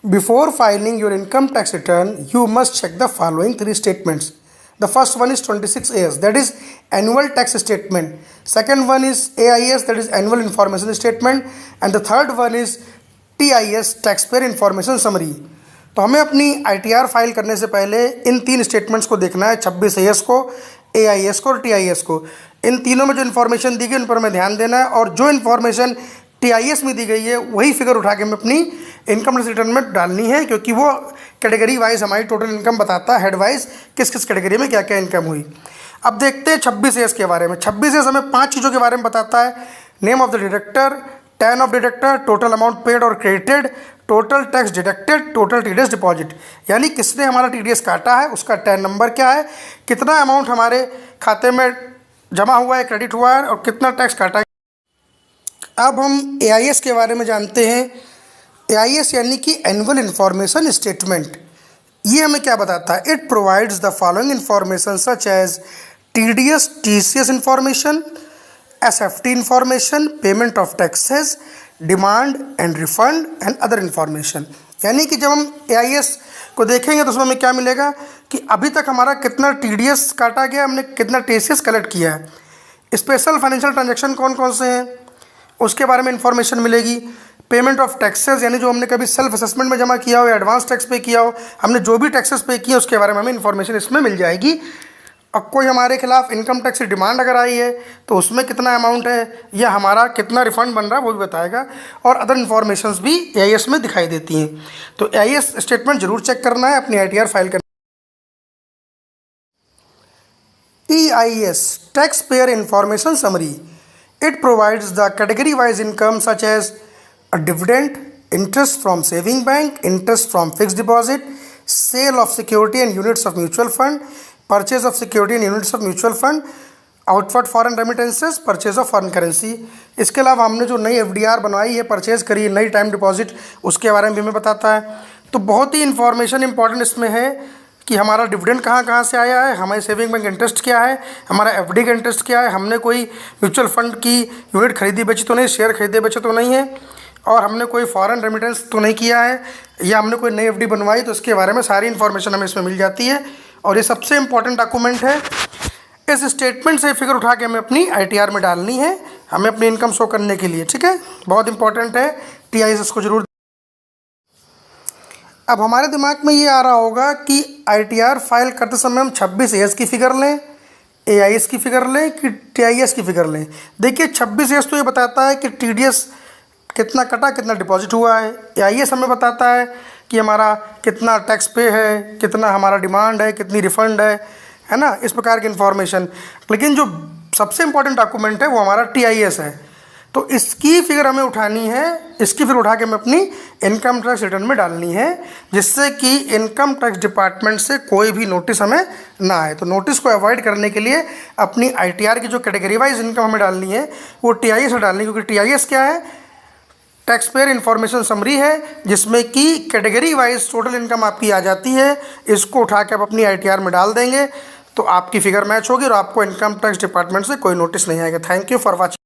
Before filing your income tax return, you must check the following three statements. The first one is 26AS, that is annual tax statement. Second one is AIS, that is annual information statement. And the third one is TIS, taxpayer information summary. तो हमें अपनी ITR file करने से पहले इन तीन statements को देखना है, 26AS को, AIS को और TIS को। इन तीनों में जो इन्फॉर्मेशन दी गई उन पर हमें ध्यान देना है, और जो इन्फॉर्मेशन TIS में दी गई है वही फिगर उठा के हमें अपनी इनकम टैक्स रिटर्न में डालनी है, क्योंकि वो कैटेगरी वाइज हमारी टोटल इनकम बताता है, हेड वाइज किस किस कैटेगरी में क्या क्या इनकम हुई। अब देखते हैं 26AS के बारे में। 26AS हमें 5 चीज़ों के बारे में बताता है: name of the deductor, TAN of deductor, total amount paid और credited, total tax deducted, total TDS deposit, यानी किसने हमारा TDS काटा है, उसका टैन नंबर क्या है, कितना अमाउंट हमारे खाते में जमा हुआ है, क्रेडिट हुआ है, और कितना टैक्स काटा है। अब हम AIS के बारे में जानते हैं। AIS यानी कि एनुअल इंफॉर्मेशन स्टेटमेंट। ये हमें क्या बताता है? It provides the following information such as TDS TCS information, SFT information, payment of taxes, demand and refund and other information. यानी कि जब हम AIS को देखेंगे तो उसमें हमें क्या मिलेगा कि अभी तक हमारा कितना TDS काटा गया, हमने कितना TCS कलेक्ट किया है, स्पेशल फाइनेंशियल ट्रांजैक्शन कौन कौन से हैं उसके बारे में इंफॉर्मेशन मिलेगी, पेमेंट ऑफ टैक्सेस यानी जो हमने कभी सेल्फ असेसमेंट में जमा किया हो या एडवांस टैक्स पे किया हो, हमने जो भी टैक्सेस पे किए उसके बारे में हमें इंफॉर्मेशन इसमें मिल जाएगी। अब कोई हमारे खिलाफ इनकम टैक्स की डिमांड अगर आई है तो उसमें कितना अमाउंट है या हमारा कितना रिफंड बन रहा है वो भी बताएगा, और अदर इन्फॉर्मेशंस भी AIS में दिखाई देती हैं। तो AIS स्टेटमेंट जरूर चेक करना है अपनी ITR फाइल करना। TIS, tax payer information summary. It provides the category-wise income such as a dividend, interest from saving bank, interest from fixed deposit, sale of security and units of mutual fund, purchase of security and units of mutual fund, outward foreign remittances, purchase of foreign currency। इसके अलावा हमने जो नई FDR बनवाई है, purchase करी है, नई टाइम डिपॉजिट, उसके बारे में भी हमें बताता है। तो बहुत ही इंफॉर्मेशन इंपॉर्टेंट इसमें है कि हमारा डिविडेंड कहाँ कहाँ से आया है, हमारे सेविंग बैंक इंटरेस्ट क्या है, हमारा FD का इंटरेस्ट क्या है, हमने कोई म्यूचुअल फंड की यूनिट खरीदी बेची तो नहीं, शेयर खरीदे बेचे तो नहीं है, और हमने कोई फॉरेन रेमिटेंस तो नहीं किया है, या हमने कोई नई FD बनवाई, तो इसके बारे में सारी इन्फॉर्मेशन हमें इसमें मिल जाती है। और ये सबसे इम्पॉर्टेंट डॉक्यूमेंट है। इस स्टेटमेंट से फिगर उठा के हमें अपनी ITR में डालनी है, हमें अपनी इनकम शो करने के लिए। ठीक है, बहुत इंपॉर्टेंट है, TIS इसको जरूर। अब हमारे दिमाग में ये आ रहा होगा कि ITR फाइल करते समय हम 26AS की फ़िगर लें, AIS की फ़िगर लें कि TIS की फ़िगर लें। देखिए 26AS तो ये बताता है कि TDS कितना कटा, कितना डिपॉजिट हुआ है। AIS हमें बताता है कि हमारा कितना टैक्स पे है, कितना हमारा डिमांड है, कितनी रिफ़ंड है ना, इस प्रकार की इन्फॉर्मेशन। लेकिन जो सबसे इम्पोर्टेंट डॉक्यूमेंट है वो हमारा TIS है। तो इसकी फिगर हमें उठानी है, इसकी फिगर उठा के हमें अपनी इनकम टैक्स रिटर्न में डालनी है, जिससे कि इनकम टैक्स डिपार्टमेंट से कोई भी नोटिस हमें ना आए। तो नोटिस को अवॉइड करने के लिए अपनी ITR की जो कैटेगरी वाइज इनकम हमें डालनी है वो TIS में डालनी है, क्योंकि TIS क्या है? टैक्स पेयर इन्फॉर्मेशन समरी है, जिसमें कि कैटेगरी वाइज टोटल इनकम आपकी आ जाती है। इसको उठा के आप अपनी ITR में डाल देंगे तो आपकी फिगर मैच होगी और आपको इनकम टैक्स डिपार्टमेंट से कोई नोटिस नहीं आएगा। Thank you for watching.